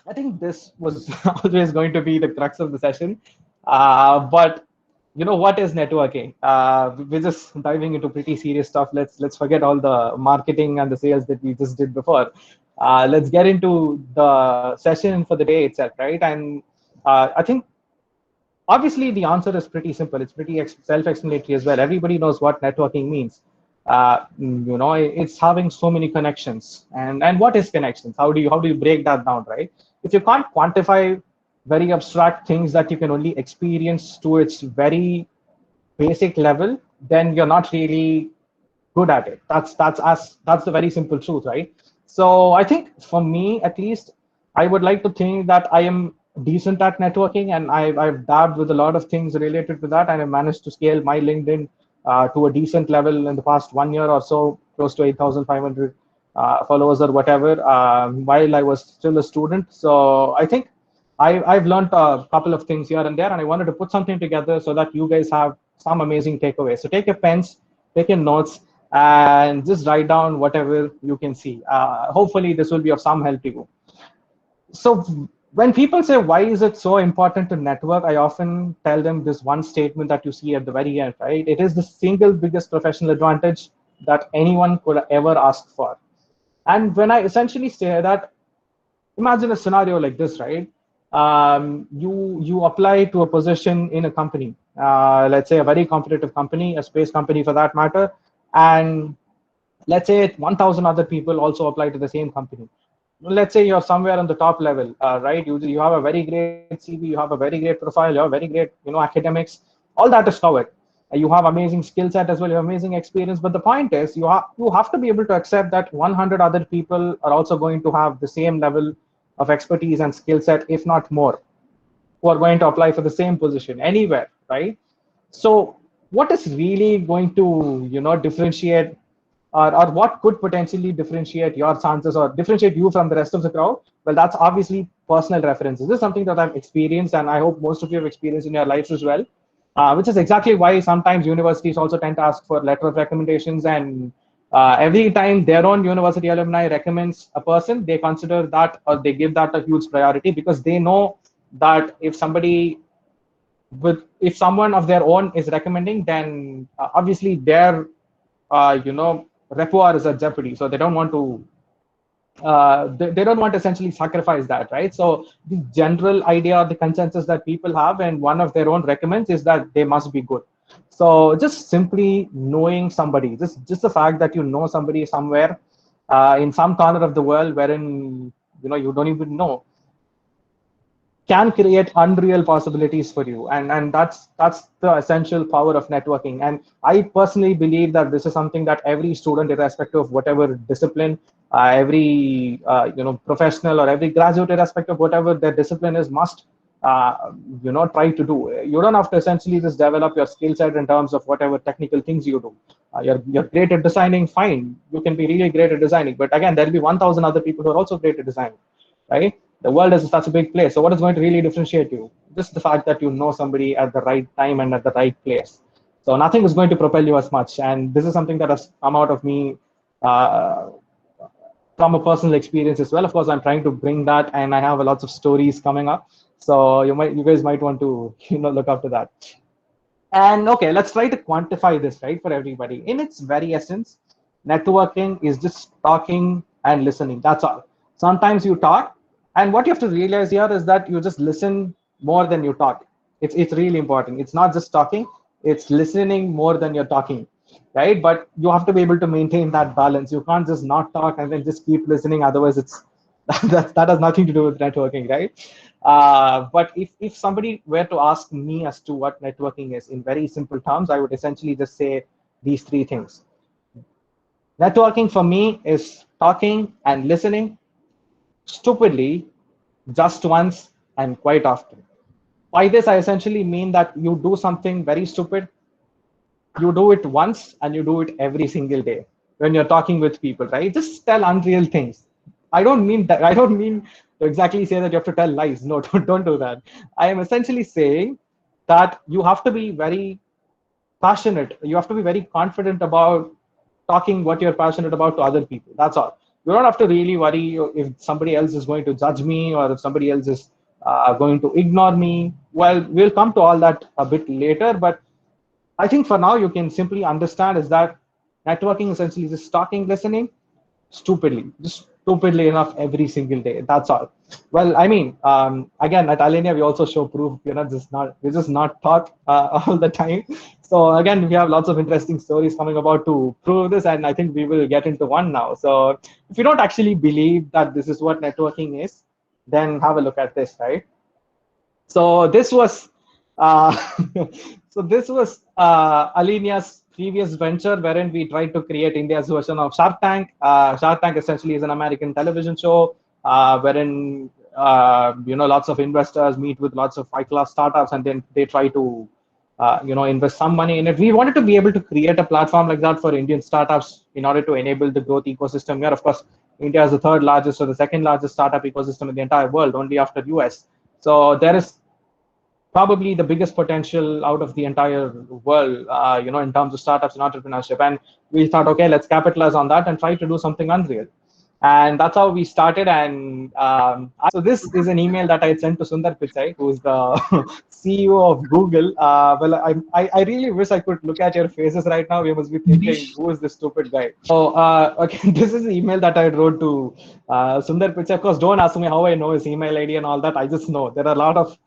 I think this was always going to be the crux of the session. But what is networking? We're just diving into pretty serious stuff. Let's forget all the marketing and the sales that we just did before. Let's get into the session for the day itself, right? And I think obviously the answer is pretty simple. It's pretty self-explanatory as well. Everybody knows what networking means. It's having so many connections. And what is connections? How do you break that down, right? If you can't quantify very abstract things that you can only experience to its very basic level, then you're not really good at it. That's the very simple truth, right? So I think for me, at least, I would like to think that I am decent at networking, and I've dabbed with a lot of things related to that, and I managed to scale my LinkedIn to a decent level in the past 1 year or so, close to 8,500 followers or whatever, while I was still a student. So I think I've learned a couple of things here and there, and I wanted to put something together so that you guys have some amazing takeaways. So take your pens, take your notes, and just write down whatever you can see. Hopefully, this will be of some help to you. So when people say, why is it so important to network? I often tell them this one statement that you see at the very end, right? It is the single biggest professional advantage that anyone could ever ask for. And when I essentially say that, imagine a scenario like this, right? You apply to a position in a company, let's say a very competitive company, a space company for that matter, and let's say 1,000 other people also apply to the same company. Let's say you're somewhere on the top level, right? You have a very great CV, you have a very great profile, you have very great academics, all that is covered. You have amazing skill set as well, you have amazing experience. But the point is, you have to be able to accept that 100 other people are also going to have the same level of expertise and skill set, if not more, who are going to apply for the same position anywhere, right? So what is really going to differentiate, or what could potentially differentiate your chances or differentiate you from the rest of the crowd? Well, that's obviously personal references. This is something that I've experienced, and I hope most of you have experienced in your lives as well. Which is exactly why sometimes universities also tend to ask for letter of recommendations, and every time their own university alumni recommends a person, they consider that, or they give that a huge priority, because they know that if someone of their own is recommending, then obviously their repertoire is at jeopardy. So they don't want to essentially sacrifice that, right? So the general idea, the consensus that people have, and one of their own recommends, is that they must be good. So just simply knowing somebody, just the fact that you know somebody somewhere in some corner of the world wherein you don't even know, can create unreal possibilities for you. And that's the essential power of networking. And I personally believe that this is something that every student, irrespective of whatever discipline, every professional, or every graduate, irrespective of whatever their discipline is, must try to do. You don't have to essentially just develop your skill set in terms of whatever technical things you do. You're great at designing, fine, you can be really great at designing, but again, there'll be 1,000 other people who are also great at designing, right? The world is such a big place. So what is going to really differentiate you? Just the fact that you know somebody at the right time and at the right place. So nothing is going to propel you as much. And this is something that has come out of me uh, from a personal experience as well. Of course, I'm trying to bring that, and I have a lots of stories coming up. So you guys might want to look up to that. And okay, let's try to quantify this, right, for everybody. In its very essence, networking is just talking and listening. That's all. Sometimes you talk, and what you have to realize here is that you just listen more than you talk. It's really important. It's not just talking; it's listening more than you're talking, right? But you have to be able to maintain that balance. You can't just not talk and then just keep listening. Otherwise, it's that has nothing to do with networking, right? But if somebody were to ask me as to what networking is in very simple terms, I would essentially just say these three things. Networking for me is talking and listening stupidly, just once and quite often. By this, I essentially mean that you do something very stupid, you do it once, and you do it every single day when you're talking with people, right? Just tell unreal things. I don't mean to exactly say that you have to tell lies. No, don't do that. I am essentially saying that you have to be very passionate. You have to be very confident about talking what you're passionate about to other people. That's all. You don't have to really worry if somebody else is going to judge me or if somebody else is going to ignore me. Well, we'll come to all that a bit later, but I think for now you can simply understand is that networking essentially is just talking, listening, just stupidly enough every single day. That's all. Well, I mean, again, at Alenia, we also show proof. We're just not talk all the time. So again, we have lots of interesting stories coming about to prove this, and I think we will get into one now. So if you don't actually believe that this is what networking is, then have a look at this, right? So this was uh, Alenia's previous venture, wherein we tried to create India's version of Shark Tank. Shark Tank essentially is an American television show wherein lots of investors meet with lots of high-class startups, and then they try to invest some money in it. We wanted to be able to create a platform like that for Indian startups in order to enable the growth ecosystem here. Of course, India is the third largest or the second largest startup ecosystem in the entire world, only after US. So there is probably the biggest potential out of the entire world, in terms of startups and entrepreneurship. And we thought, okay, let's capitalize on that and try to do something unreal. And that's how we started. And so this is an email that I had sent to Sundar Pichai, who is the CEO of Google. Well, I really wish I could look at your faces right now. You must be thinking, who is this stupid guy? So, okay, this is the email that I wrote to Sundar Pichai. Of course, don't ask me how I know his email ID and all that. I just know there are a lot of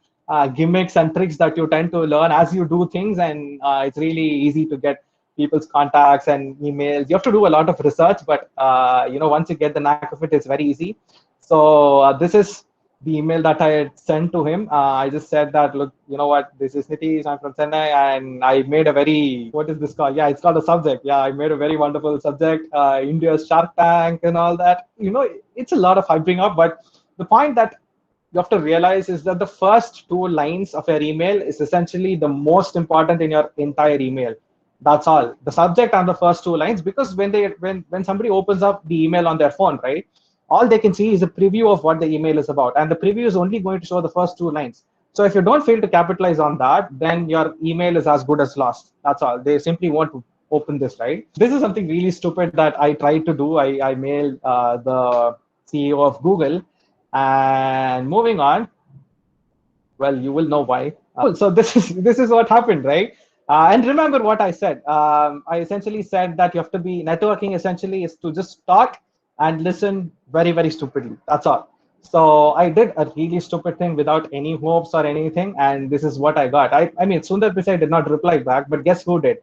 gimmicks and tricks that you tend to learn as you do things, and it's really easy to get people's contacts and emails. You have to do a lot of research, but once you get the knack of it, it's very easy. So this is the email that I had sent to him. I just said that, look, you know what, this is Nitish, I'm from Chennai, and I made a very, what is this called? Yeah, it's called a subject. Yeah, I made a very wonderful subject, India's Shark Tank and all that. It's a lot of hyping up, but the point that you have to realize is that the first two lines of your email is essentially the most important in your entire email. That's all. The subject and the first two lines, because when somebody opens up the email on their phone, right, all they can see is a preview of what the email is about, and the preview is only going to show the first two lines. So if you don't fail to capitalize on that, then your email is as good as lost. That's all. They simply won't open this, right? This is something really stupid that I tried to do. I mailed the CEO of Google. And moving on, well, you will know why. So this is what happened, right? And remember what I said. I essentially said that you have to be networking. Essentially, is to just talk and listen very, very stupidly. That's all. So I did a really stupid thing without any hopes or anything, and this is what I got. I mean, Sundar Pichai did not reply back, but guess who did?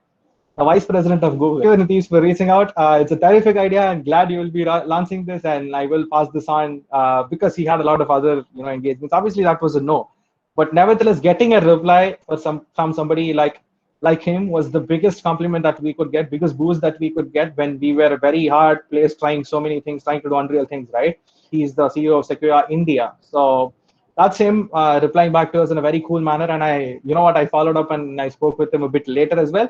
The vice president of Google. Thank you, Nitish, for reaching out. It's a terrific idea. I'm glad you will be launching this, and I will pass this on because he had a lot of other engagements. Obviously, that was a no, but nevertheless, getting a reply from somebody like him was the biggest compliment that we could get, biggest boost that we could get when we were a very hard place trying so many things, trying to do unreal things. Right? He's the CEO of Sequoia India, so that's him replying back to us in a very cool manner. And I followed up and I spoke with him a bit later as well.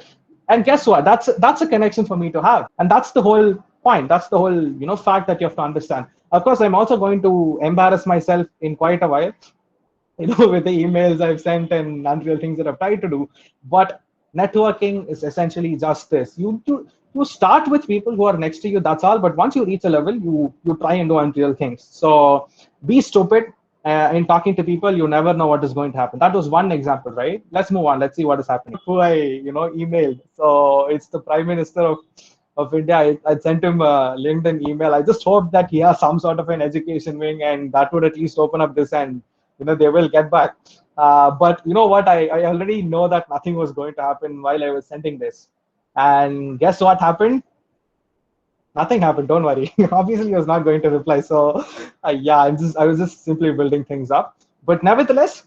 And guess what? That's a connection for me to have, and that's the whole point. That's the whole fact that you have to understand. Of course, I'm also going to embarrass myself in quite a while, with the emails I've sent and unreal things that I've tried to do. But networking is essentially just this. You start with people who are next to you. That's all. But once you reach a level, you try and do unreal things. So be stupid. In talking to people, you never know what is going to happen. That was one example, right? Let's move on. Let's see what is happening. Who I emailed. So it's the Prime Minister of India. I sent him a LinkedIn email. I just hope that he has some sort of an education wing, and that would at least open up this, and they will get back. But you know what? I already know that nothing was going to happen while I was sending this. And guess what happened? Nothing happened. Don't worry. Obviously, he was not going to reply. So, yeah, I was just simply building things up. But nevertheless,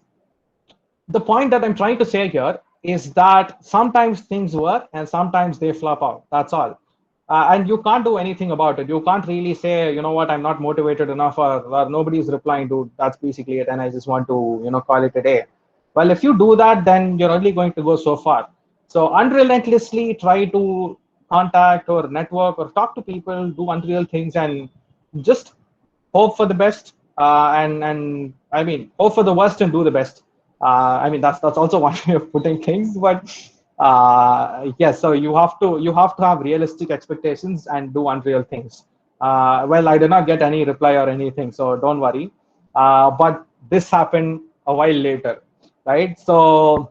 the point that I'm trying to say here is that sometimes things work and sometimes they flop out. That's all. And you can't do anything about it. You can't really say, you know what, I'm not motivated enough, or nobody's replying, dude. That's basically it, and I just want to, call it a day. Well, if you do that, then you're only going to go so far. So unrelentlessly try to contact or network or talk to people, do unreal things, and just hope for the best. And I mean, hope for the worst and do the best. I mean, that's also one way of putting things, but yes. So you have to have realistic expectations and do unreal things. Well, I did not get any reply or anything, so don't worry. But this happened a while later, right? So,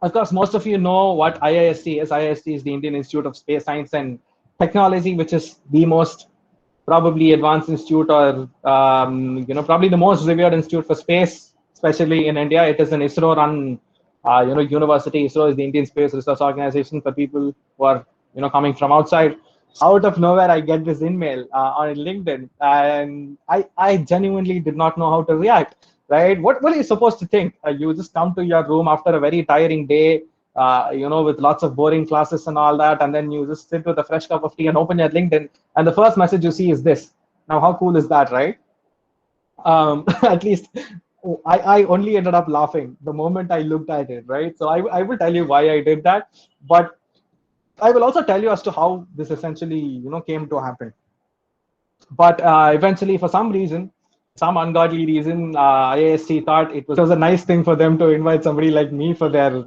of course, most of you know what IIST is. IIST is the Indian Institute of Space Science and Technology, which is the most probably advanced institute, or probably the most revered institute for space, especially in India. It is an ISRO run university. ISRO is the Indian Space Research Organization for people who are coming from outside. Out of nowhere, I get this email on LinkedIn, and I genuinely did not know how to react. Right? What are you supposed to think? You just come to your room after a very tiring day, with lots of boring classes and all that, and then you just sit with a fresh cup of tea and open your LinkedIn, and the first message you see is this. Now, how cool is that, right? At least I only ended up laughing the moment I looked at it, right? So I will tell you why I did that, but I will also tell you as to how this essentially, came to happen. But eventually, for some reason, some ungodly reason, IASC thought it was a nice thing for them to invite somebody like me for their,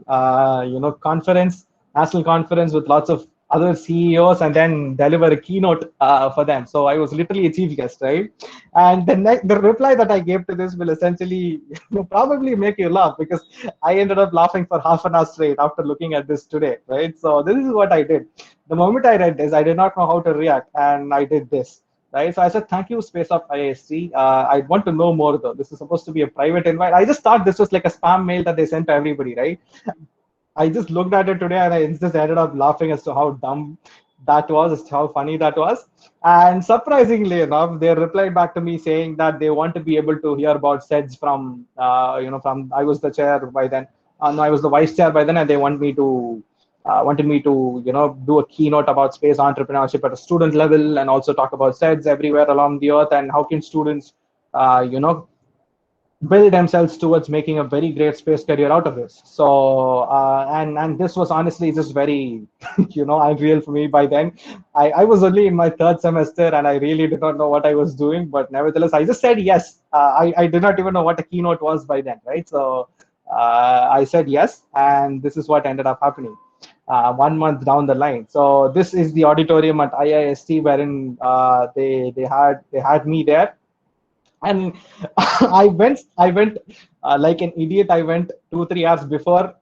conference, national conference with lots of other CEOs, and then deliver a keynote for them. So I was literally a chief guest, right? And the reply that I gave to this will essentially probably make you laugh, because I ended up laughing for half an hour straight after looking at this today, right? So this is what I did. The moment I read this, I did not know how to react, and I did this, right? So I said, thank you, Space of IISc. I want to know more, though. This is supposed to be a private invite. I just thought this was like a spam mail that they sent to everybody, right? I just looked at it today, and I just ended up laughing as to how dumb that was, as to how funny that was. And surprisingly enough, they replied back to me saying that they want to be able to hear about SEDS from, I was the chair by then. No, I was the vice chair by then, and they wanted me to do a keynote about space entrepreneurship at a student level, and also talk about SEDS everywhere along the earth, and how can students build themselves towards making a very great space career out of this. So and this was honestly just very unreal for me by then. I was only in my third semester, and I really did not know what I was doing, but nevertheless I just said yes. I did not even know what a keynote was by then, right? So I said yes, and this is what ended up happening 1 month down the line. So this is the auditorium at IIST, wherein they had me there. And I went like an idiot. I went 2-3 hours before,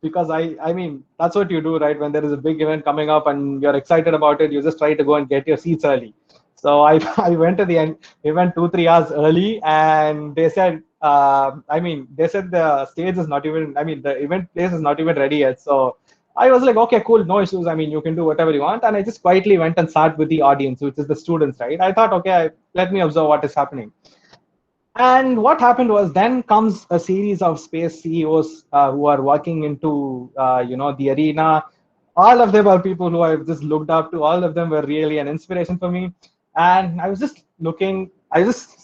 because I mean, that's what you do, right? When there is a big event coming up and you're excited about it, you just try to go and get your seats early. So I went to the end. We went 2-3 hours early, and they said, they said the stage is not even, the event place is not even ready yet. So I was like, okay, cool, no issues. You can do whatever you want. And I just quietly went and sat with the audience, which is the students, right? I thought, okay, let me observe what is happening. And what happened was, then comes a series of space CEOs who are working into, the arena. All of them are people who I've just looked up to. All of them were really an inspiration for me. And I was just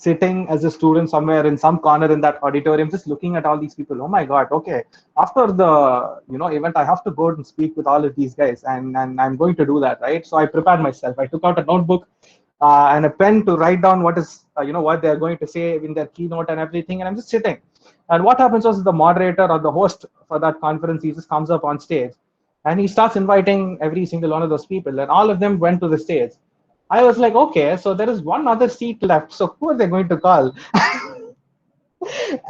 sitting as a student somewhere in some corner in that auditorium, just looking at all these people. Oh my God, okay. After the, event, I have to go and speak with all of these guys, and I'm going to do that, right? So I prepared myself. I took out a notebook and a pen to write down what is what they're going to say in their keynote and everything, and I'm just sitting. And what happens was, the moderator or the host for that conference, he just comes up on stage, and he starts inviting every single one of those people, and all of them went to the stage. I was like, okay, so there is one other seat left, so who are they going to call?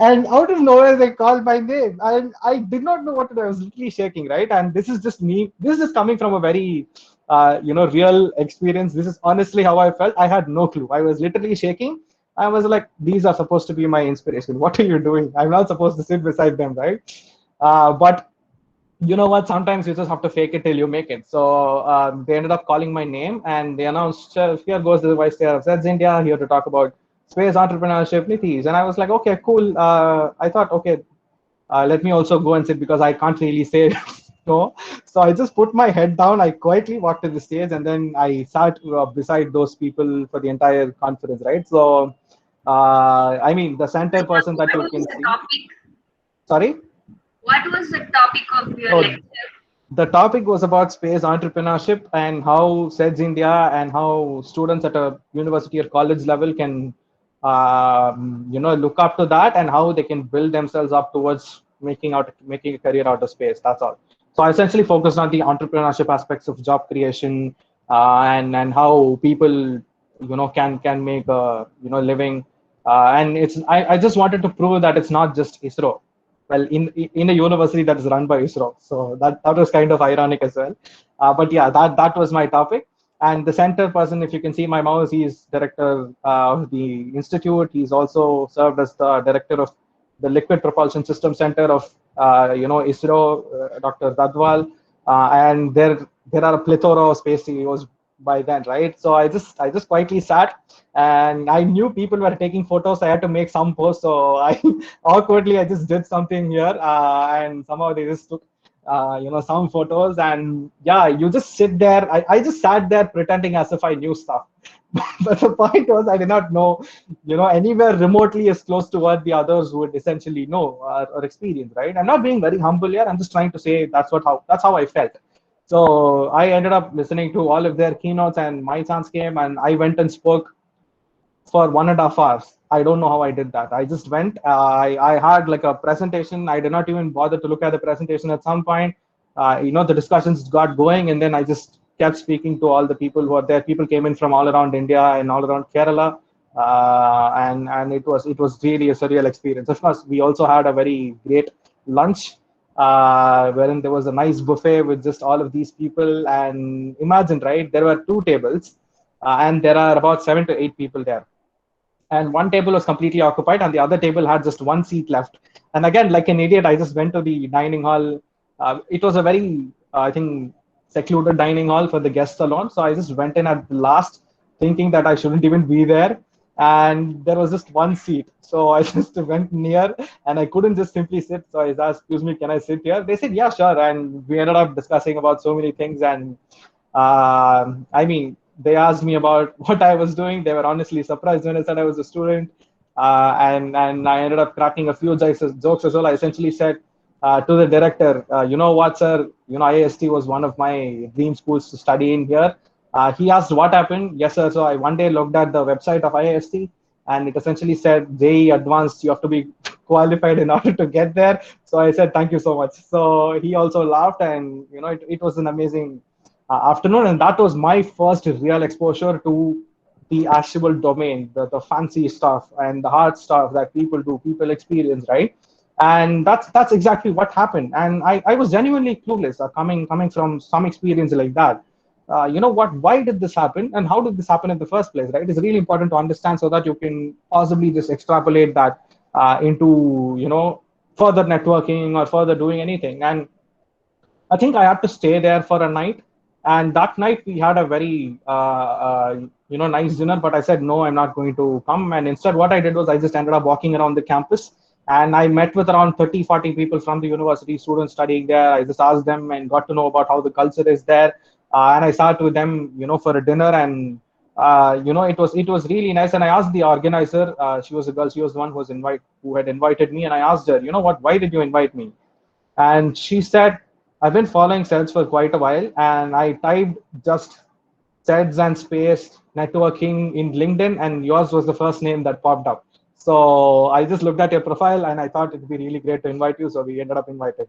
And out of nowhere, they called my name, and I did not know what to do. I was literally shaking, right? And this is just me. This is coming from a very, real experience. This is honestly how I felt. I had no clue. I was literally shaking. I was like, these are supposed to be my inspiration. What are you doing? I'm not supposed to sit beside them, right? But you know what? Sometimes you just have to fake it till you make it. So they ended up calling my name, and they announced, here goes the vice chair of SEDS India, here to talk about space entrepreneurship, Nitish. And I was like, okay, cool. I thought, okay, let me also go and sit, because I can't really say no. So I just put my head down. I quietly walked to the stage, and then I sat beside those people for the entire conference, right? So, the center person that you can see. Topic? Sorry? What was the topic of your lecture? The topic was about space entrepreneurship, and how SEDS India and how students at a university or college level can, look up to that, and how they can build themselves up towards making a career out of space. That's all. So I essentially focused on the entrepreneurship aspects of job creation, and how people can make a living. And I just wanted to prove that it's not just ISRO. Well, in a university that is run by ISRO, so that was kind of ironic as well. But yeah, that was my topic. And the center person, if you can see my mouse, he's director of the institute. He's also served as the director of the Liquid Propulsion System Center of ISRO, Dr. Dadwal. And there are a plethora of space CEOs by then, right? So I just quietly sat, and I knew people were taking photos. I had to make some post, so I awkwardly I just did something here, and somehow they just took some photos. And yeah, you just sit there. I just sat there pretending as if I knew stuff. But the point was, I did not know anywhere remotely as close to what the others would essentially know or experience, right? I'm not being very humble here. I'm just trying to say that's how I felt. So I ended up listening to all of their keynotes, and my chance came, and I went and spoke for 1.5 hours. I don't know how I did that. I just went. I had like a presentation. I did not even bother to look at the presentation at some point. The discussions got going, and then I just kept speaking to all the people who are there. People came in from all around India and all around Kerala, and it was really a surreal experience. Of course, we also had a very great lunch, wherein there was a nice buffet with just all of these people. And imagine, right? There were two tables, and there are about 7 to 8 people there, and one table was completely occupied, and the other table had just one seat left. And again, like an idiot, I just went to the dining hall. It was a very I think secluded dining hall for the guests alone, so I just went in at the last, thinking that I shouldn't even be there. And there was just one seat, so I just went near, and I couldn't just simply sit, so I asked, excuse me, can I sit here? They said, yeah, sure. And we ended up discussing about so many things. And I mean, they asked me about what I was doing. They were honestly surprised when I said I was a student. And I ended up cracking a few jokes as well. I essentially said to the director, you know what, sir, IIST was one of my dream schools to study in here. He asked what happened. Yes, sir. So I one day looked at the website of IIST, and it essentially said JEE Advanced, you have to be qualified in order to get there. So I said, thank you so much. So he also laughed, and it was an amazing afternoon. And that was my first real exposure to the actual domain, the fancy stuff and the hard stuff that people experience, right? And that's exactly what happened. And I was genuinely clueless, coming from some experience like that. Why did this happen, and how did this happen in the first place, right? It's really important to understand, so that you can possibly just extrapolate that into further networking or further doing anything. And I think I had to stay there for a night. And that night we had a very nice dinner. But I said no, I'm not going to come. And instead, what I did was I just ended up walking around the campus, and I met with around 30, 40 people from the university, students studying there. I just asked them and got to know about how the culture is there. And I sat with them, for a dinner. And it was really nice. And I asked the organizer. She was a girl. She was the one who had invited me. And I asked her, why did you invite me? And she said, I've been following CEDS for quite a while, and I typed just CEDS and space networking in LinkedIn, and yours was the first name that popped up. So I just looked at your profile, and I thought it'd be really great to invite you. So we ended up inviting.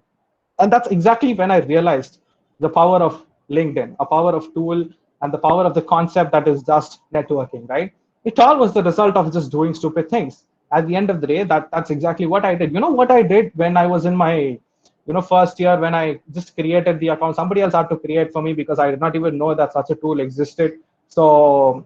And that's exactly when I realized the power of LinkedIn, a power of tool, and the power of the concept that is just networking, right? It all was the result of just doing stupid things. At the end of the day, that's exactly what I did. You know what I did when I was in my first year, when I just created the account? Somebody else had to create for me, because I did not even know that such a tool existed. So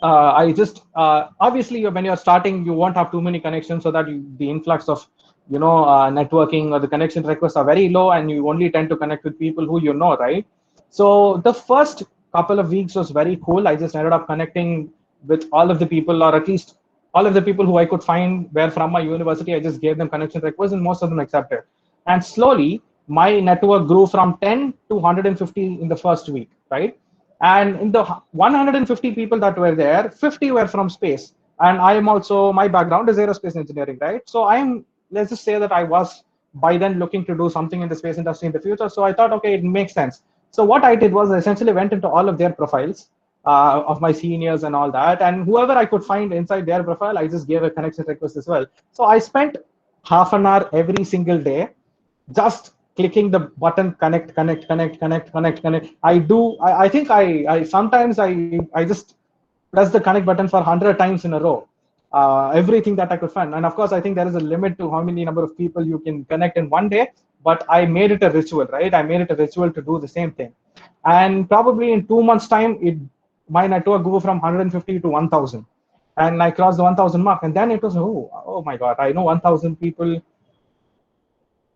I just obviously, when you're starting, you won't have too many connections, so that the influx of networking or the connection requests are very low, and you only tend to connect with people who right? So the first couple of weeks was very cool. I just ended up connecting with all of the people, or at least all of the people who I could find were from my university. I just gave them connection requests, and most of them accepted. And slowly, my network grew from 10 to 150 in the first week, right? And in the 150 people that were there, 50 were from space. And I am also, my background is aerospace engineering, right? So let's just say that I was by then looking to do something in the space industry in the future. So I thought, okay, it makes sense. So what I did was I essentially went into all of their profiles of my seniors and all that. And whoever I could find inside their profile, I just gave a connection request as well. So I spent half an hour every single day just clicking the button, connect. I think I sometimes I just press the connect button for 100 times in a row. Everything that I could find. And of course, I think there is a limit to how many number of people you can connect in one day, but I made it a ritual, right? I made it a ritual to do the same thing. And probably in 2 months' time, my network grew from 150 to 1,000. And I crossed the 1,000 mark. And then it was, oh my God, I know 1,000 people.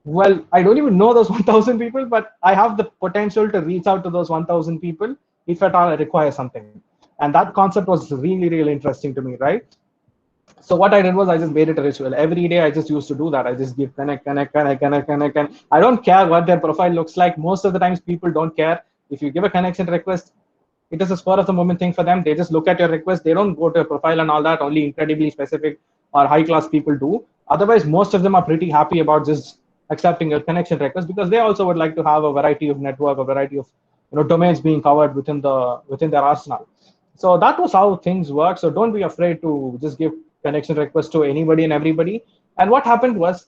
Well, I don't even know those 1,000 people, but I have the potential to reach out to those 1,000 people if at all I require something. And that concept was really, really interesting to me, right? So what I did was I just made it a ritual. Every day I just used to do that. I just give connect. And I don't care what their profile looks like. Most of the times people don't care. If you give a connection request, it is a spur of the moment thing for them. They just look at your request. They don't go to your profile and all that. Only incredibly specific or high class people do. Otherwise, most of them are pretty happy about just accepting your connection request because they also would like to have a variety of network, a variety of domains being covered within their arsenal. So that was how things work. So don't be afraid to just give connection request to anybody and everybody. And what happened was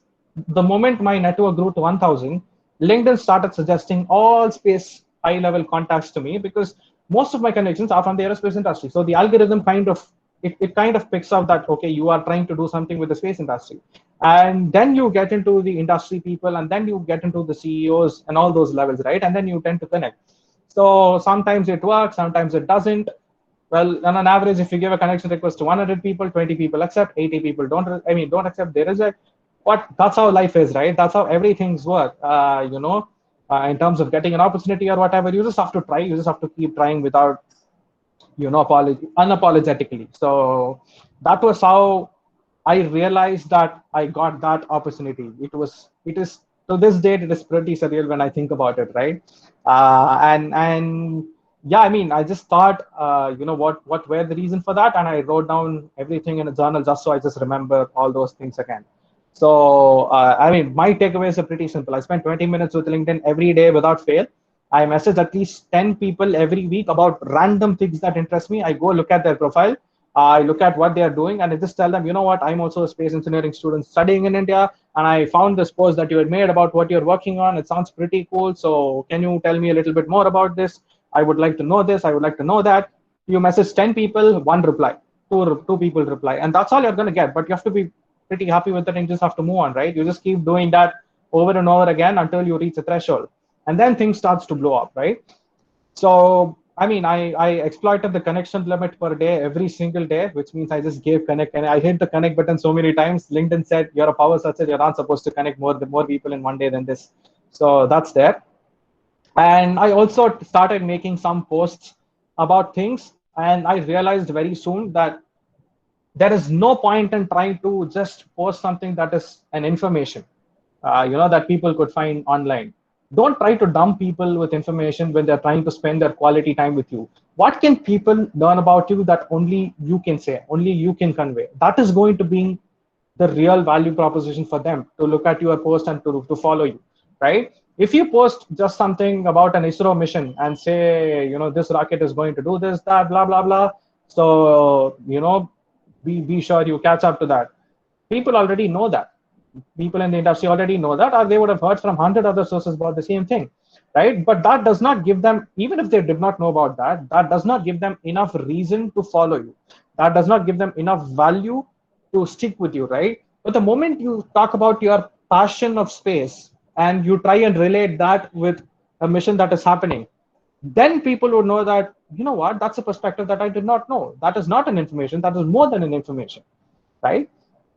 the moment my network grew to 1,000, LinkedIn started suggesting all space high level contacts to me because most of my connections are from the aerospace industry. So the algorithm kind of picks up that, okay, you are trying to do something with the space industry. And then you get into the industry people, and then you get into the CEOs and all those levels, right? And then you tend to connect. So sometimes it works, sometimes it doesn't. Well, on an average, if you give a connection request to 100 people, 20 people accept, 80 people don't accept, they reject. But that's how life is, right? That's how everything's work. In terms of getting an opportunity or whatever, you just have to try. You just have to keep trying without, unapologetically. So that was how I realized that I got that opportunity. It is to this date, it is pretty surreal when I think about it, right? And yeah, I mean, I just thought, what were the reason for that, and I wrote down everything in a journal just so I just remember all those things again. So I mean, my takeaways are pretty simple. I spend 20 minutes with LinkedIn every day without fail. I message at least 10 people every week about random things that interest me. I go look at their profile. I look at what they are doing, and I just tell them, you know what, I'm also a space engineering student studying in India, and I found this post that you had made about what you're working on. It sounds pretty cool. So can you tell me a little bit more about this? I would like to know this. I would like to know that. You message 10 people, one reply, two people reply, and that's all you're going to get. But you have to be pretty happy with it and just have to move on, right? You just keep doing that over and over again until you reach a threshold, and then things starts to blow up, right? So I mean, I exploited the connection limit per day every single day, which means I just gave connect, and I hit the connect button so many times. LinkedIn said, you're a power searcher, you're not supposed to connect more people in one day than this. So that's there. And I also started making some posts about things, and I realized very soon that there is no point in trying to just post something that is an information, that people could find online. Don't try to dump people with information when they're trying to spend their quality time with you. What can people learn about you that only you can say, only you can convey? That is going to be the real value proposition for them to look at your post and to follow you, right? If you post just something about an ISRO mission and say, this rocket is going to do this, that, blah, blah, blah. So, be sure you catch up to that. People already know that. People in the industry already know that, or they would have heard from 100 other sources about the same thing, right? But that does not give them, even if they did not know about that, that does not give them enough reason to follow you. That does not give them enough value to stick with you, right? But the moment you talk about your passion of space and you try and relate that with a mission that is happening, then people would know that, what, that's a perspective that I did not know. That is not an information, that is more than an information, right?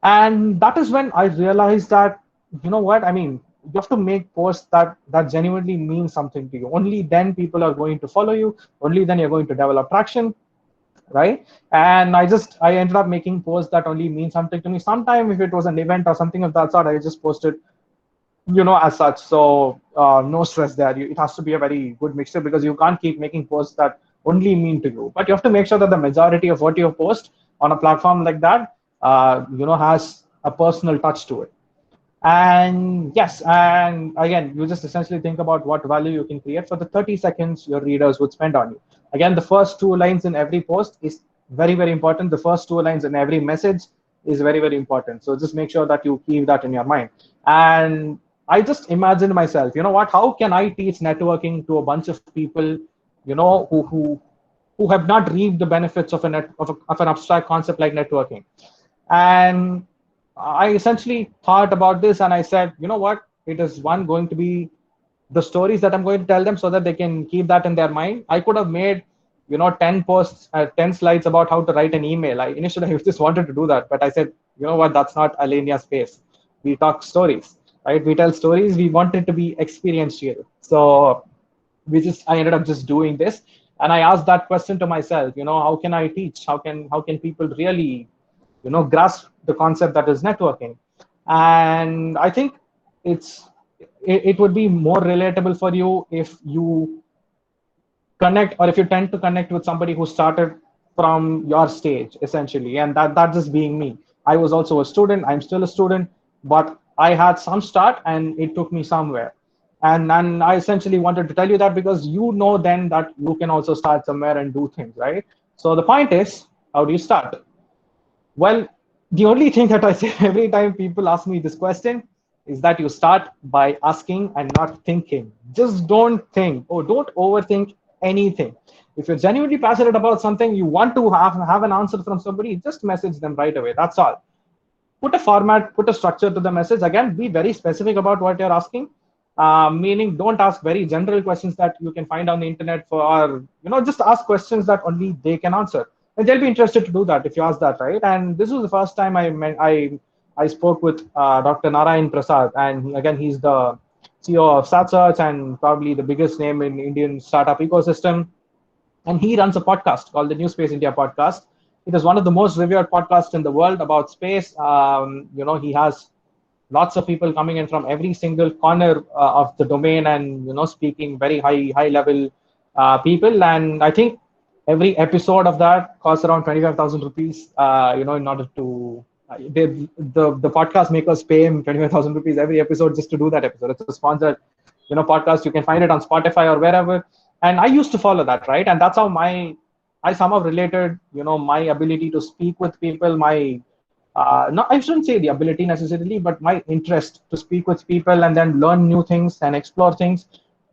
And that is when I realized that, what, I mean, you have to make posts that genuinely mean something to you. Only then people are going to follow you. Only then you're going to develop traction, right? And I ended up making posts that only mean something to me. Sometime if it was an event or something of that sort, I just posted, as such. So no stress there. It has to be a very good mixture, because you can't keep making posts that only mean to you. But you have to make sure that the majority of what you post on a platform like that, has a personal touch to it. And yes, and again, you just essentially think about what value you can create for the 30 seconds your readers would spend on you. Again, the first two lines in every post is very, very important. The first two lines in every message is very, very important. So just make sure that you keep that in your mind. And I just imagined myself, how can I teach networking to a bunch of people, who who have not reaped the benefits of, of an abstract concept like networking. And I essentially thought about this and I said, you know what? It is one going to be the stories that I'm going to tell them so that they can keep that in their mind. I could have made, 10 posts, 10 slides about how to write an email. Initially I just wanted to do that, but I said, you know what? That's not Alenia space. We talk stories, right? We tell stories. We want it to be experiential. So I ended up just doing this. And I asked that question to myself, how can I teach? How can people really, grasp the concept that is networking? And I think it's it would be more relatable for you if you connect, or if you tend to connect with somebody who started from your stage essentially. And that just being me. I was also a student, I'm still a student, but I had some start and it took me somewhere. And I essentially wanted to tell you that because then that you can also start somewhere and do things, right? So the point is, how do you start? Well, the only thing that I say every time people ask me this question is that you start by asking and not thinking. Just don't think, or don't overthink anything. If you're genuinely passionate about something, you want to have an answer from somebody, just message them right away. That's all. Put a format, put a structure to the message. Again, be very specific about what you're asking. Meaning, don't ask very general questions that you can find on the internet or just ask questions that only they can answer, and they'll be interested to do that if you ask that, right? And this was the first time I spoke with Dr. Narayan Prasad, and again, he's the CEO of SatSearch and probably the biggest name in Indian startup ecosystem. And he runs a podcast called the New Space India podcast. It is one of the most revered podcasts in the world about space. He has lots of people coming in from every single corner of the domain, and speaking very high level people. And I think every episode of that costs around 25,000 rupees. In order to the podcast makers pay him 25,000 rupees every episode just to do that episode. It's a sponsored podcast. You can find it on Spotify or wherever. And I used to follow that, right? And that's how I somehow related my ability to speak with people, my no, I shouldn't say the ability necessarily, but my interest to speak with people and then learn new things and explore things,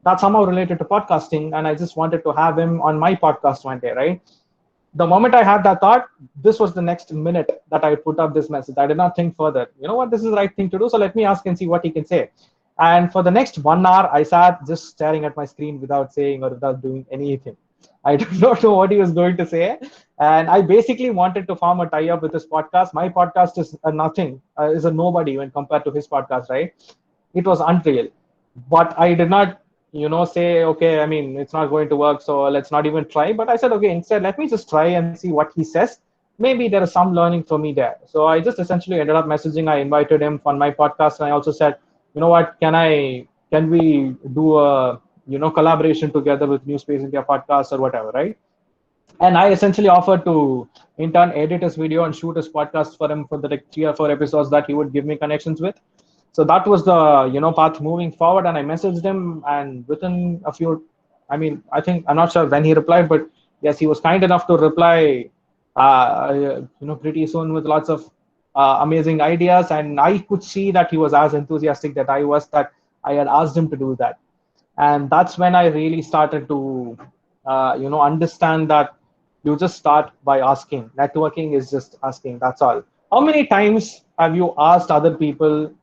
that's somehow related to podcasting. And I just wanted to have him on my podcast one day, right? The moment I had that thought, this was the next minute that I would put up this message. I did not think further. You know what? This is the right thing to do. So let me ask and see what he can say. And for the next 1 hour, I sat just staring at my screen without saying or without doing anything. I do not know what he was going to say. And I basically wanted to form a tie-up with his podcast. My podcast is a nothing, is a nobody when compared to his podcast, right? It was unreal. But I did not, say, okay, I mean, it's not going to work, so let's not even try. But I said, okay, instead, let me just try and see what he says. Maybe there is some learning for me there. So I just essentially ended up messaging. I invited him on my podcast, and I also said, you know what, can we do a collaboration together with New Space India podcast or whatever, right? And I essentially offered to in turn edit his video and shoot his podcast for him for the 3 or 4 episodes that he would give me connections with. So that was the path moving forward. And I messaged him, and within a few, I think, I'm not sure when he replied, but yes, he was kind enough to reply pretty soon with lots of amazing ideas. And I could see that he was as enthusiastic that I was, that I had asked him to do that. And that's when I really started to understand that you just start by asking. Networking is just asking, that's all. How many times have you asked other people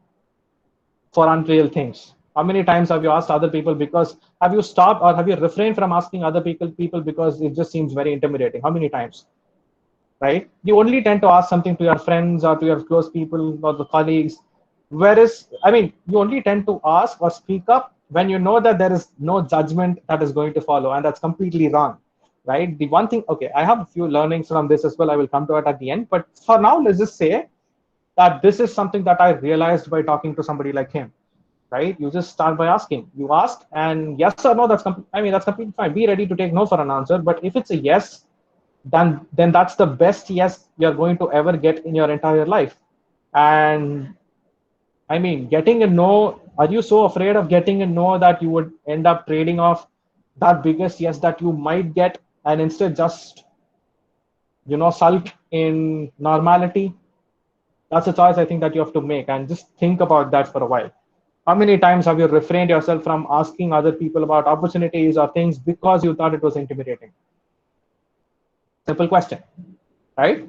for unreal things? How many times have you asked other people, because have you stopped or have you refrained from asking other people because it just seems very intimidating? How many times? Right? You only tend to ask something to your friends or to your close people or the colleagues. Whereas, you only tend to ask or speak up when you know that there is no judgment that is going to follow, and that's completely wrong, right? The one thing, okay, I have a few learnings from this as well. I will come to it at the end, but for now, let's just say that this is something that I realized by talking to somebody like him, right? You just start by asking. You ask, and yes or no, that's completely fine. Be ready to take no for an answer, but if it's a yes, then that's the best yes you're going to ever get in your entire life. And getting a no, are you so afraid of getting a no that you would end up trading off that biggest yes that you might get, and instead just, sulk in normality? That's a choice I think that you have to make, and just think about that for a while. How many times have you refrained yourself from asking other people about opportunities or things because you thought it was intimidating? Simple question, right?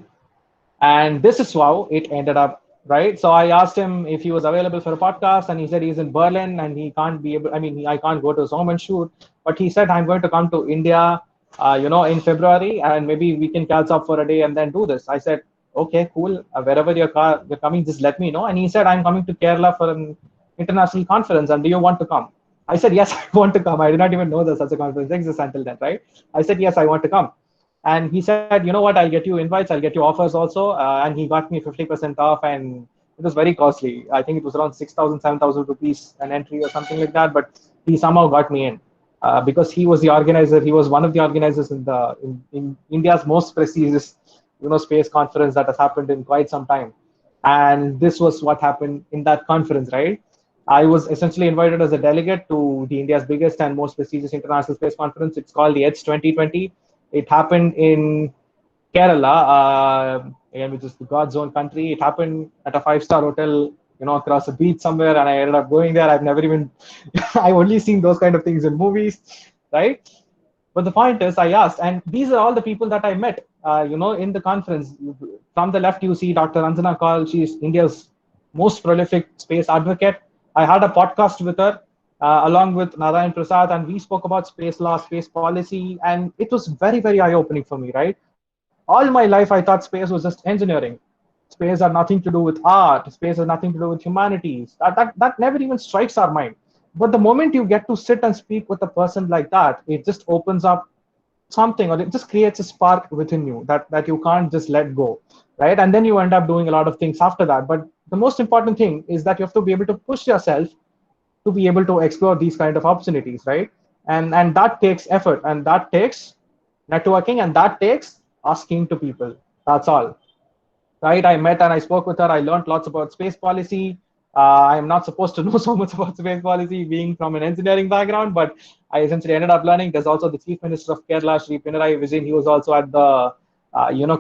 And this is how it ended up, right? So I asked him if he was available for a podcast, and he said he's in Berlin and he can't be able. I mean, I can't go to his home and shoot, but he said I'm going to come to India, in February, and maybe we can catch up for a day and then do this. I said, okay, cool. Wherever you're coming, just let me know. And he said I'm coming to Kerala for an international conference, and do you want to come? I said yes, I want to come. I did not even know that such a conference exists until then, right? I said yes, I want to come. And he said, you know what, I'll get you invites, I'll get you offers also. And he got me 50% off, and it was very costly. I think it was around 6,000, 7,000 rupees an entry or something like that. But he somehow got me in because he was the organizer. He was one of the organizers in India's most prestigious, space conference that has happened in quite some time. And this was what happened in that conference, right? I was essentially invited as a delegate to the India's biggest and most prestigious international space conference. It's called the EDGE 2020. It happened in Kerala, again, which is the God's own country. It happened at a five-star hotel, across a beach somewhere, and I ended up going there. I've never even, I've only seen those kind of things in movies, right? But the point is, I asked, and these are all the people that I met, in the conference. From the left, you see Dr. Anjana Kaul. She's India's most prolific space advocate. I had a podcast with her along with Narayan Prasad, and we spoke about space law, space policy, and it was very, very eye-opening for me, right? All my life, I thought space was just engineering. Space had nothing to do with art. Space has nothing to do with humanities. That never even strikes our mind. But the moment you get to sit and speak with a person like that, it just opens up something, or it just creates a spark within you that you can't just let go, right? And then you end up doing a lot of things after that. But the most important thing is that you have to be able to push yourself to be able to explore these kind of opportunities, right? And that takes effort, and that takes networking, and that takes asking to people. That's all, right? I met and I spoke with her. I learned lots about space policy. I'm not supposed to know so much about space policy being from an engineering background, but I essentially ended up learning. There's also the Chief Minister of Kerala, Sri Pinarayi Vijayan. He was also at the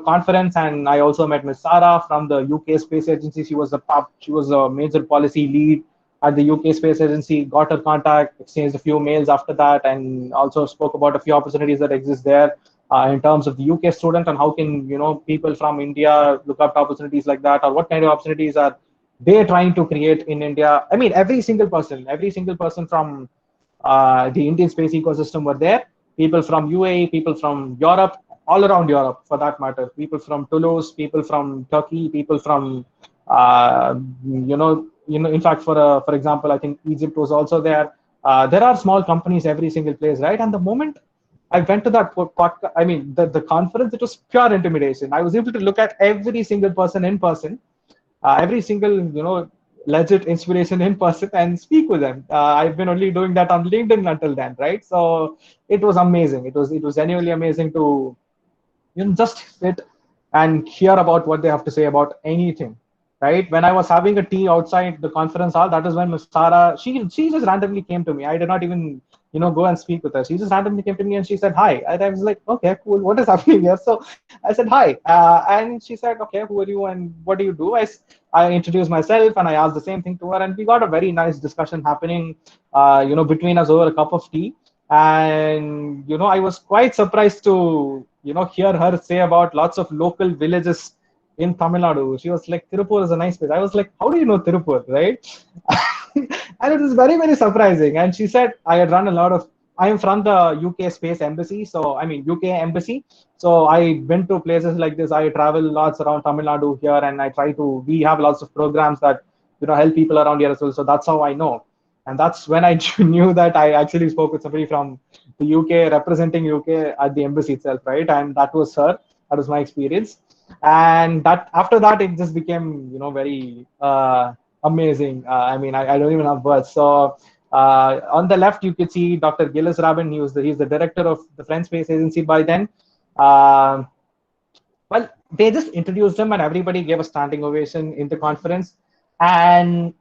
conference, and I also met Ms. Sarah from the UK Space Agency. She was a major policy lead at the UK Space Agency. Got her contact, exchanged a few mails after that, and also spoke about a few opportunities that exist there in terms of the UK student, and how can people from India look up to opportunities like that, or what kind of opportunities are they trying to create in India. I mean, every single person from the Indian space ecosystem were there. People from UAE, people from Europe, all around Europe for that matter. People from Toulouse, people from Turkey, people from in fact, for example, I think Egypt was also there. There are small companies every single place, right? And the moment I went to that podcast, I mean, the conference, it was pure intimidation. I was able to look at every single person in person, every single, legit inspiration in person, and speak with them. I've been only doing that on LinkedIn until then, right? So it was amazing. It was genuinely amazing to, just sit and hear about what they have to say about anything, right? When I was having a tea outside the conference hall, that is when Miss Sarah, she just randomly came to me. I did not even, go and speak with her. She just randomly came to me and she said, hi. And I was like, okay, cool. What is happening here? So I said, hi. And she said, okay, who are you and what do you do? I introduced myself and I asked the same thing to her. And we got a very nice discussion happening, between us over a cup of tea. And, I was quite surprised to, hear her say about lots of local villages in Tamil Nadu. She was like, Tirupur is a nice place. I was like, how do you know Tirupur, right? And it was very, very surprising. And she said, I am from the UK Space Embassy. So, I mean, UK Embassy. So I went to places like this. I travel lots around Tamil Nadu here, and we have lots of programs that, help people around here as well. So that's how I know. And that's when I knew that I actually spoke with somebody from the UK, representing UK at the embassy itself, right? And that was her. That was my experience. And that after that, it just became, very amazing. I mean, I don't even have words. So on the left, you could see Dr. Gilles Rabin. He's the director of the French Space Agency by then. Well, they just introduced him, and everybody gave a standing ovation in the conference. And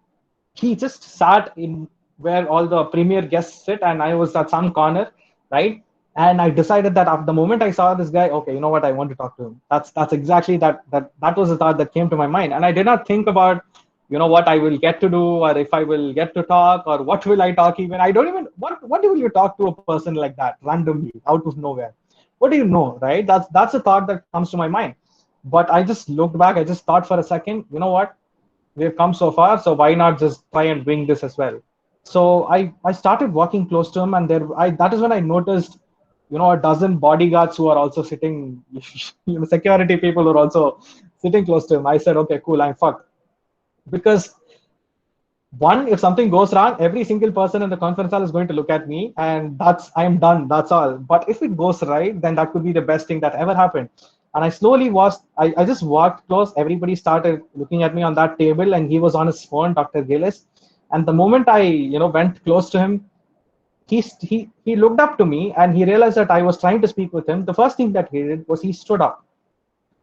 he just sat in where all the premier guests sit, and I was at some corner, right? And I decided that after the moment I saw this guy, okay, you know what, I want to talk to him. That's exactly that was the thought that came to my mind. And I did not think about, what I will get to do, or if I will get to talk, or what will I talk even. I don't even, what will you talk to a person like that randomly out of nowhere? what do you know, right? That's a thought that comes to my mind. But I just looked back, I just thought for a second, you know what, we've come so far, so why not just try and wing this as well? So I started walking close to him, and that is when I noticed, a dozen bodyguards who are also sitting, security people who are also sitting close to him. I said, okay, cool, I'm fucked. Because one, if something goes wrong, every single person in the conference hall is going to look at me, and I'm done. That's all. But if it goes right, then that could be the best thing that ever happened. And I slowly watched. I just walked close. Everybody started looking at me on that table, and he was on his phone, Dr. Gillis. And the moment I, went close to him, he looked up to me, and he realized that I was trying to speak with him. The first thing that he did was he stood up.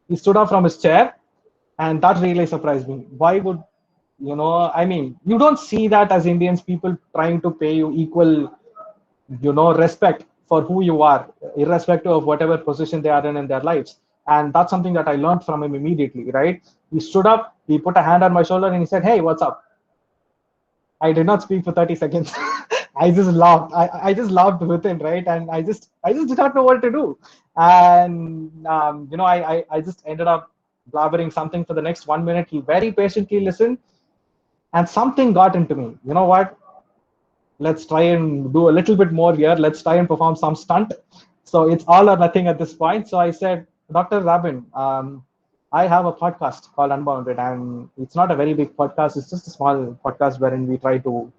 He stood up from his chair, and that really surprised me. Why would, I mean, you don't see that as Indians, people trying to pay you equal, respect for who you are, irrespective of whatever position they are in their lives. And that's something that I learned from him immediately, right? He stood up, he put a hand on my shoulder, and he said, "Hey, what's up?" I did not speak for 30 seconds. I just laughed. I just laughed with him, right? And I just did not know what to do. And I just ended up blabbering something for the next 1 minute. He very patiently listened, and something got into me. You know what? Let's try and do a little bit more here. Let's try and perform some stunt. So it's all or nothing at this point. So I said, Dr. Rabin, I have a podcast called Unbounded, and it's not a very big podcast. It's just a small podcast wherein we try to,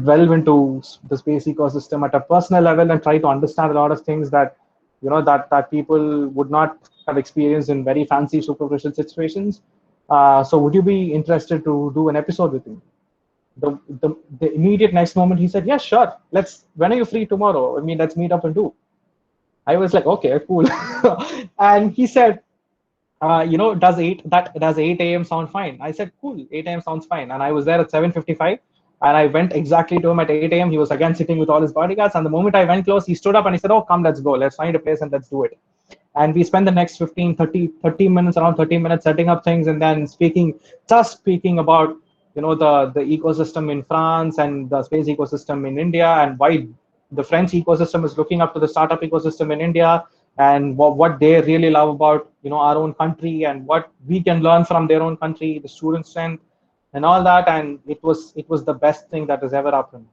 delve into the space ecosystem at a personal level and try to understand a lot of things that, that people would not have experienced in very fancy, superficial situations. So would you be interested to do an episode with me? The immediate next moment he said, yeah, sure, when are you free tomorrow? I mean, let's meet up and do. I was like, okay, cool. And he said, does 8 a.m. sound fine? I said, cool, 8 a.m. sounds fine. And I was there at 7:55, and I went exactly to him at 8 a.m. He was again sitting with all his bodyguards, and the moment I went close, he stood up and he said, oh, come, let's go, let's find a place and let's do it. And we spent the next 15 30 minutes, around 30 minutes, setting up things, and then speaking about, the ecosystem in France and the space ecosystem in India, and why the French ecosystem is looking up to the startup ecosystem in India, and what they really love about, our own country, and what we can learn from their own country, the student strength and all that. And it was the best thing that has ever happened.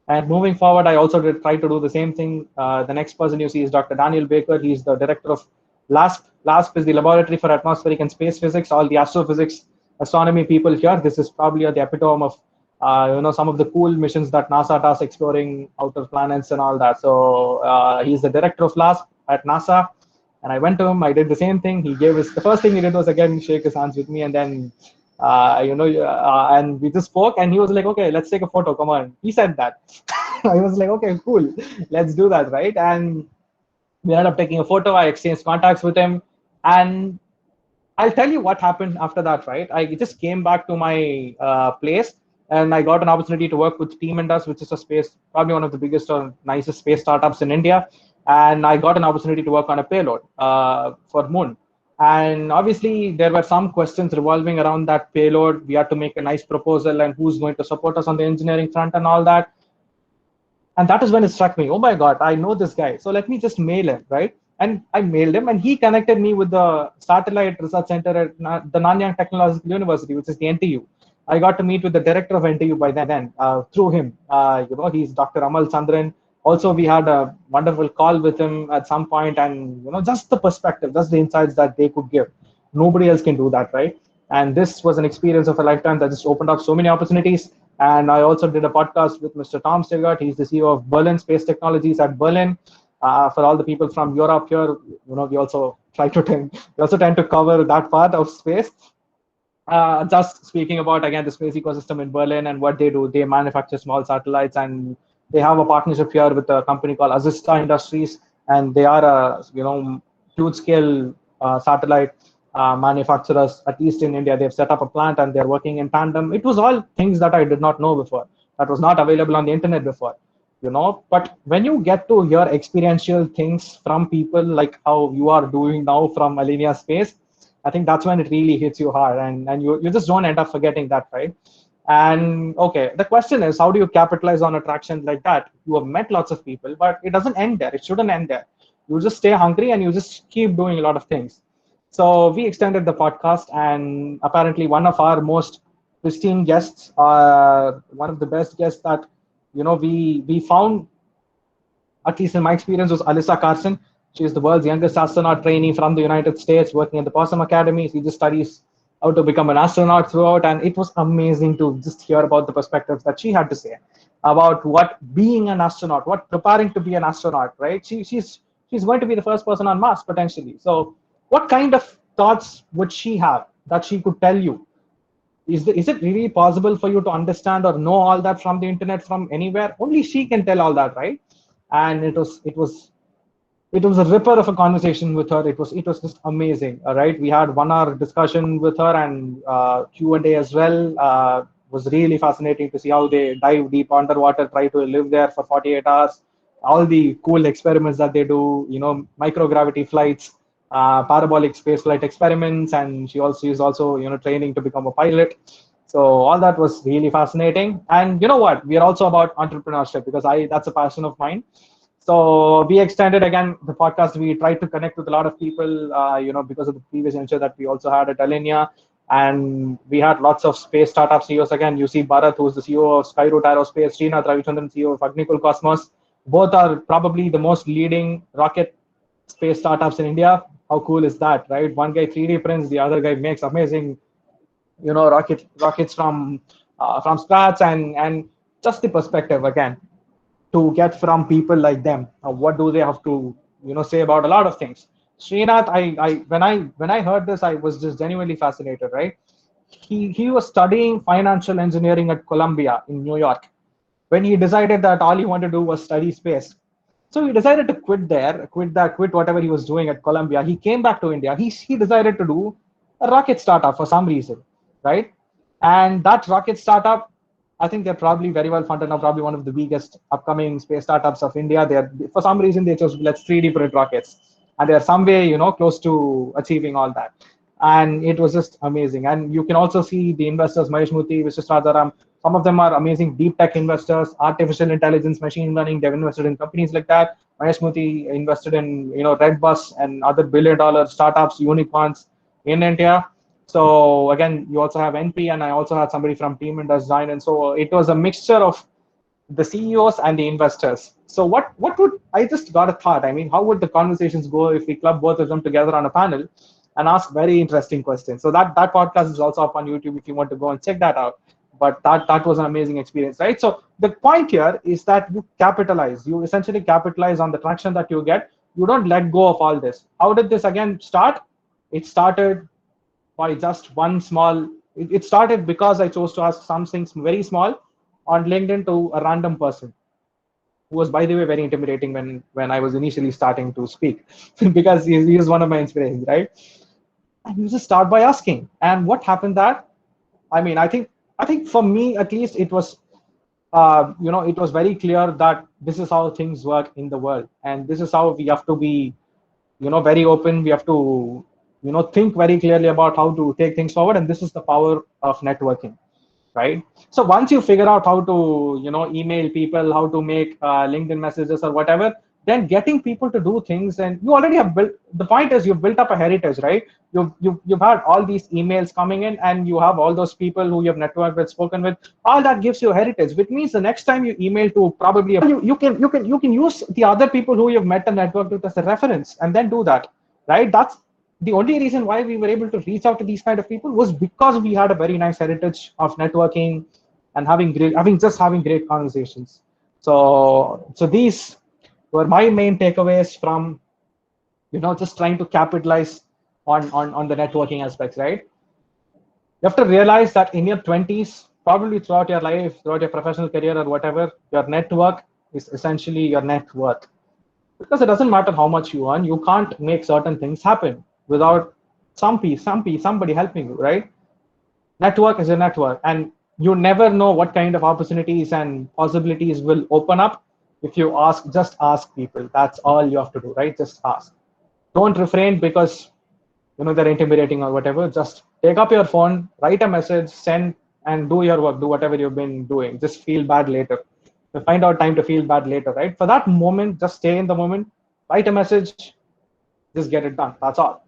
And moving forward, I also did try to do the same thing. The next person you see is Dr. Daniel Baker. He's the director of LASP. LASP is the Laboratory for Atmospheric and Space Physics. All the astrophysics, astronomy people here, this is probably the epitome of, some of the cool missions that NASA does, exploring outer planets and all that. So he's the director of LASP at NASA. And I went to him. I did the same thing. The first thing he did was again shake his hands with me, and then and we just spoke, and he was like, okay, let's take a photo, come on. He said that. I was like, okay, cool, let's do that, right? And we ended up taking a photo. I exchanged contacts with him, and I'll tell you what happened after that, right? I just came back to my place, and I got an opportunity to work with Team Indus, which is probably one of the biggest or nicest space startups in India. And I got an opportunity to work on a payload for Moon. And obviously, there were some questions revolving around that payload. We had to make a nice proposal, and who's going to support us on the engineering front and all that. And that is when it struck me, oh my God, I know this guy. So let me just mail him, right? And I mailed him, and he connected me with the Satellite Research Center at the Nanyang Technological University, which is the NTU. I got to meet with the director of NTU by then, through him. He's Dr. Amal Chandran. Also, we had a wonderful call with him at some point, and just the perspective, just the insights that they could give. Nobody else can do that, right? And this was an experience of a lifetime that just opened up so many opportunities. And I also did a podcast with Mr. Tom Stigart. He's the CEO of Berlin Space Technologies at Berlin. For all the people from Europe here, we also tend to cover that part of space. Just speaking about, again, the space ecosystem in Berlin and what they do. They manufacture small satellites, and they have a partnership here with a company called Azista Industries, and they are a huge scale satellite manufacturers, at least in India. They've set up a plant, and they're working in tandem. It was all things that I did not know before, that was not available on the internet before. But when you get to hear experiential things from people like how you are doing now from Alenia Space, I think that's when it really hits you hard, and you just don't end up forgetting that, right? And okay, the question is, how do you capitalize on attraction like that? You have met lots of people, but it doesn't end there. It shouldn't end there. You just stay hungry and you just keep doing a lot of things. So we extended the podcast, and apparently one of our most pristine guests, one of the best guests that we found, at least in my experience, was Alyssa Carson. She is the world's youngest astronaut trainee from the United States, working at the Possum Academy. She just studies how to become an astronaut throughout, and it was amazing to just hear about the perspectives that she had to say about what being an astronaut, what preparing to be an astronaut, right? She's going to be the first person on Mars potentially. So, what kind of thoughts would she have that she could tell you? Is it really possible for you to understand or know all that from the internet, from anywhere? Only she can tell all that, right? And it was a ripper of a conversation with her. It was just amazing. All right, we had 1 hour discussion with her, and Q&A as well. Was really fascinating to see how they dive deep underwater, try to live there for 48 hours, all the cool experiments that they do, microgravity flights, parabolic space flight experiments, and she also is also training to become a pilot. So all that was really fascinating. And you know what, we are also about entrepreneurship, because I that's a passion of mine. So we extended again the podcast. We tried to connect with a lot of people, because of the previous venture that we also had at Alenia. And we had lots of space startup CEOs. Again, you see Bharat, who's the CEO of Skyroot Aerospace, Srinath Ravichandran, CEO of Agnikul Cosmos. Both are probably the most leading rocket space startups in India. How cool is that, right? One guy 3D prints, the other guy makes amazing, rockets from scratch, and just the perspective again to get from people like them. What do they have to, say about a lot of things? Srinath, when I heard this, I was just genuinely fascinated. Right? He was studying financial engineering at Columbia in New York when he decided that all he wanted to do was study space. So he decided to quit whatever he was doing at Columbia. He came back to India. He decided to do a rocket startup for some reason, right? And that rocket startup, I think they're probably very well funded now, probably one of the biggest upcoming space startups of India. They're for some reason they chose let's 3D print rockets, and they're some way close to achieving all that. And it was just amazing. And you can also see the investors, Mahesh Murthy, Vishwas Rajaram. Some of them are amazing deep tech investors, artificial intelligence, machine learning. They've invested in companies like that. Mahesh Murthy invested in Redbus and other billion-dollar startups, unicorns in India. So again, you also have NP, and I also had somebody from Team Indus join, and so it was a mixture of the CEOs and the investors. So what would I just got a thought? I mean, how would the conversations go if we club both of them together on a panel and ask very interesting questions? So that podcast is also up on YouTube if you want to go and check that out. But that was an amazing experience, right? So the point here is that you capitalize. You essentially capitalize on the traction that you get. You don't let go of all this. How did this again start? It started by just one small. It started because I chose to ask something very small on LinkedIn to a random person who was, by the way, very intimidating when I was initially starting to speak, because he was one of my inspirations, right? And you just start by asking. And what happened that, I mean, I think for me at least it was, it was very clear that this is how things work in the world, and this is how we have to be, very open. We have to, think very clearly about how to take things forward, and this is the power of networking, right? So once you figure out how to email people, how to make LinkedIn messages or whatever, then getting people to do things, and you already have built, the point is you've built up a heritage, right? You've had all these emails coming in, and you have all those people who you have networked with, spoken with. All that gives you a heritage, which means the next time you email to probably you can use the other people who you've met and networked with as a reference, and then do that, right? That's the only reason why we were able to reach out to these kind of people, was because we had a very nice heritage of networking and having great conversations. So these were my main takeaways from just trying to capitalize on the networking aspects, right? You have to realize that in your 20s, probably throughout your life, throughout your professional career or whatever, your network is essentially your net worth, because it doesn't matter how much you earn, you can't make certain things happen without somebody helping you, right? Network is a network, and you never know what kind of opportunities and possibilities will open up if you just ask people. That's all you have to do, right? Just ask. Don't refrain because they're intimidating or whatever. Just take up your phone, write a message, send, and do your work. Do whatever you've been doing. Just feel bad later. Find out time to feel bad later, right? For that moment, just stay in the moment. Write a message, just get it done. That's all.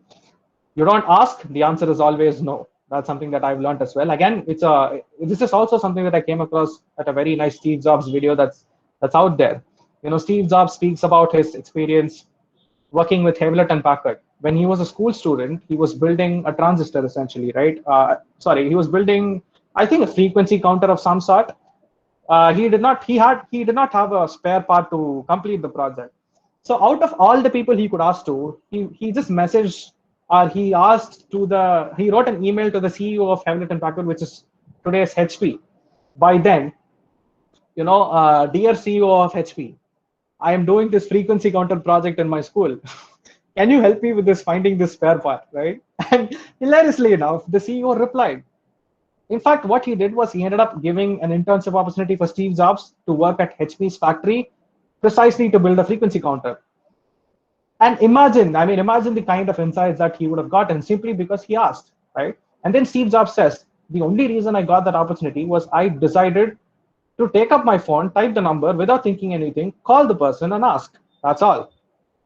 You don't ask, the answer is always no. That's something that I've learned as well. Again, this is also something that I came across at a very nice Steve Jobs video that's out there. Steve Jobs speaks about his experience working with Hewlett and Packard. When he was a school student, he was building a transistor essentially, right? He was building, I think, a frequency counter of some sort. He did not have a spare part to complete the project. So out of all the people he could ask to, he just messaged, or he wrote an email to the CEO of Hewlett and Packard, which is today's HP. By then, dear CEO of HP, I am doing this frequency counter project in my school. Can you help me with finding this spare part, right? And hilariously enough, the CEO replied. In fact, what he did was he ended up giving an internship opportunity for Steve Jobs to work at HP's factory precisely to build a frequency counter. And imagine the kind of insights that he would have gotten simply because he asked, right? And then Steve Jobs says, the only reason I got that opportunity was I decided to take up my phone, type the number without thinking anything, call the person and ask. That's all.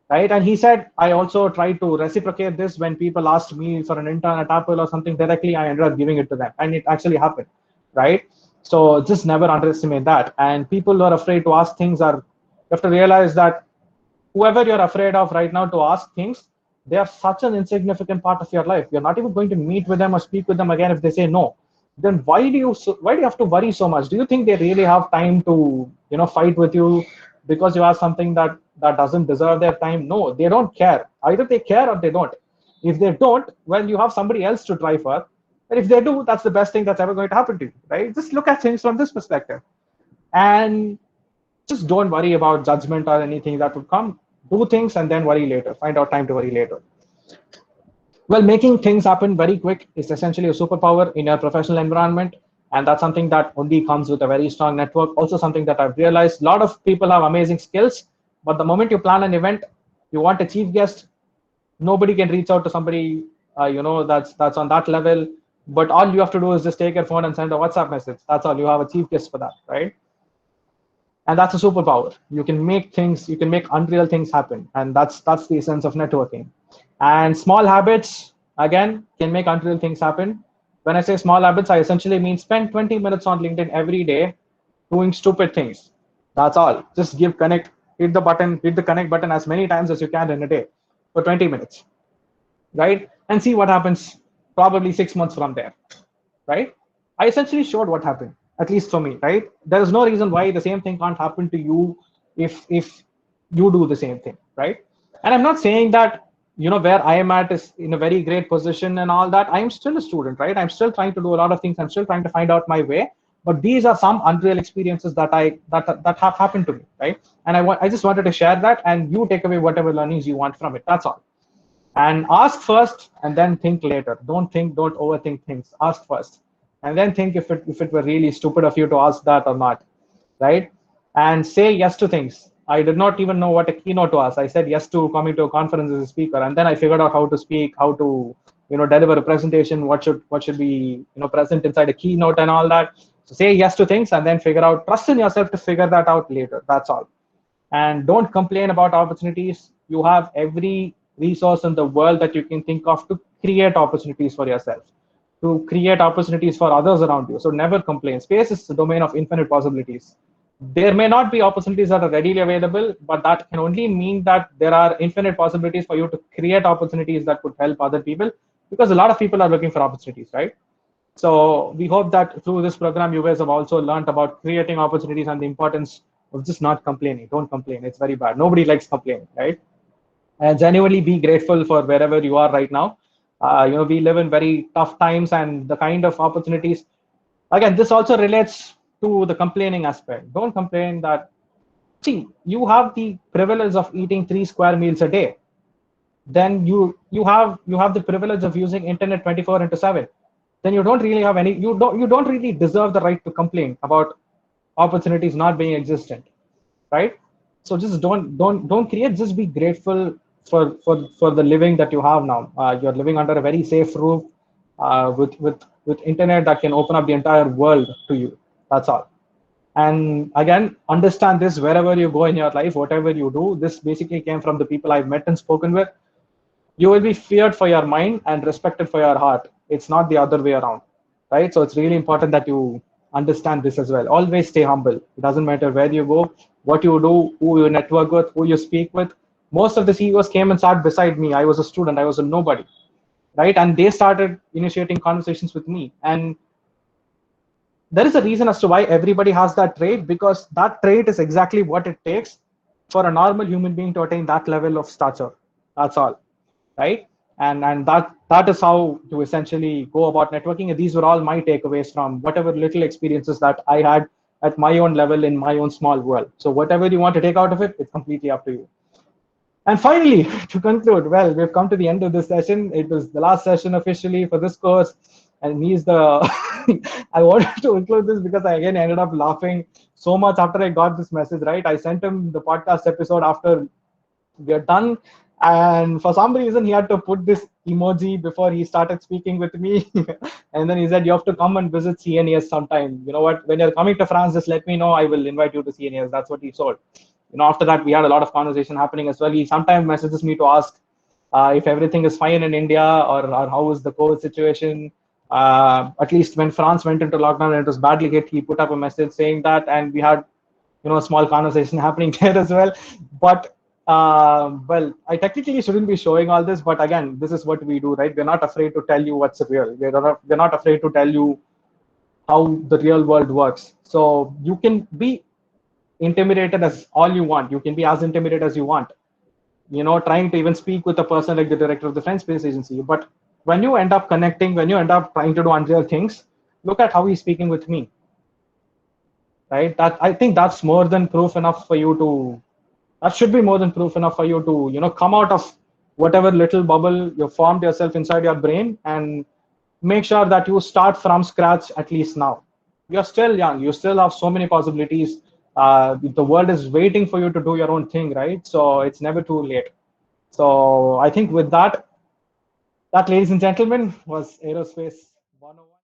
Right. And he said, I also tried to reciprocate this when people asked me for an intern at Apple or something directly, I ended up giving it to them. And it actually happened. Right. So just never underestimate that. And people who are afraid to ask things you have to realize that whoever you're afraid of right now to ask things, they are such an insignificant part of your life. You're not even going to meet with them or speak with them again if they say no. Then why do you have to worry so much? Do you think they really have time to fight with you because you ask something that doesn't deserve their time? No, they don't care. Either they care or they don't. If they don't, well, you have somebody else to try for. And if they do, that's the best thing that's ever going to happen to you, right? Just look at things from this perspective. And just don't worry about judgment or anything that would come. Do things and then worry later. Find out time to worry later. Well, making things happen very quick is essentially a superpower in your professional environment. And that's something that only comes with a very strong network. Also something that I've realized, a lot of people have amazing skills, but the moment you plan an event, you want a chief guest, nobody can reach out to somebody, that's on that level. But all you have to do is just take your phone and send a WhatsApp message. That's all. You have a chief guest for that, right? And that's a superpower. You can make unreal things happen. And that's the essence of networking. And small habits, again, can make unreal things happen. When I say small habits, I essentially mean spend 20 minutes on LinkedIn every day doing stupid things. That's all. Just hit the connect button as many times as you can in a day for 20 minutes, right? And see what happens probably 6 months from there, right? I essentially showed what happened, at least for me, right? There is no reason why the same thing can't happen to you if you do the same thing, right? And I'm not saying that where I am at is in a very great position and all that. I am still a student, right? I'm still trying to do a lot of things. I'm still trying to find out my way. But these are some unreal experiences that have happened to me, right? And I just wanted to share that, and you take away whatever learnings you want from it. That's all. And ask first, and then think later. Don't overthink things. Ask first, and then think if it were really stupid of you to ask that or not, right? And say yes to things. I did not even know what a keynote was. I said yes to coming to a conference as a speaker, and then I figured out how to speak, how to deliver a presentation, what should be present inside a keynote and all that. So say yes to things, and then trust in yourself to figure that out later. That's all. And don't complain about opportunities. You have every resource in the world that you can think of to create opportunities for yourself, to create opportunities for others around you. So never complain. Space is the domain of infinite possibilities. There may not be opportunities that are readily available, but that can only mean that there are infinite possibilities for you to create opportunities that could help other people, because a lot of people are looking for opportunities, right? So we hope that through this program, you guys have also learned about creating opportunities and the importance of just not complaining. Don't complain. It's very bad. Nobody likes complaining, right? And genuinely be grateful for wherever you are right now. We live in very tough times, and the kind of opportunities, again, this also relates to the complaining aspect. Don't complain that, see, you have the privilege of eating 3 square meals a day. Then you have the privilege of using internet 24/7. Then you don't really have any, you don't really deserve the right to complain about opportunities not being existent, right? So just don't create, just be grateful for the living that you have now. You're living under a very safe roof, with internet that can open up the entire world to you. That's all. And again, understand this wherever you go in your life, whatever you do. This basically came from the people I've met and spoken with. You will be feared for your mind and respected for your heart. It's not the other way around, right? So it's really important that you understand this as well. Always stay humble. It doesn't matter where you go, what you do, who you network with, who you speak with. Most of the CEOs came and sat beside me. I was a student, I was a nobody, right? And they started initiating conversations with me. And there is a reason as to why everybody has that trait, because that trait is exactly what it takes for a normal human being to attain that level of stature. That's all, right? And that is how to essentially go about networking. And these were all my takeaways from whatever little experiences that I had at my own level in my own small world. So whatever you want to take out of it, it's completely up to you. And finally, to conclude, well, we've come to the end of this session. It was the last session officially for this course. And he's the, I wanted to include this because I again ended up laughing so much after I got this message, right? I sent him the podcast episode after we are done. And for some reason, he had to put this emoji before he started speaking with me. And then he said, you have to come and visit CNES sometime. You know what? When you're coming to France, just let me know. I will invite you to CNES. That's what he told. After that, we had a lot of conversation happening as well. He sometimes messages me to ask if everything is fine in India, or how is the COVID situation. At least when France went into lockdown and it was badly hit, he put up a message saying that, and we had a small conversation happening there as well. But well, I technically shouldn't be showing all this, but again, this is what we do, right? We're not afraid to tell you what's real. We're not afraid to tell you how the real world works. So you can be intimidated as all you want. You can be as intimidated as you want, trying to even speak with a person like the director of the French space agency. But when you end up connecting, when you end up trying to do unreal things, look at how he's speaking with me, right? That, I think that's more than proof enough for you to, that should be more than proof enough for you to, come out of whatever little bubble you formed yourself inside your brain, and make sure that you start from scratch at least now. You're still young. You still have so many possibilities. The world is waiting for you to do your own thing, right? So it's never too late. So I think with that, ladies and gentlemen, was Aerospace 101.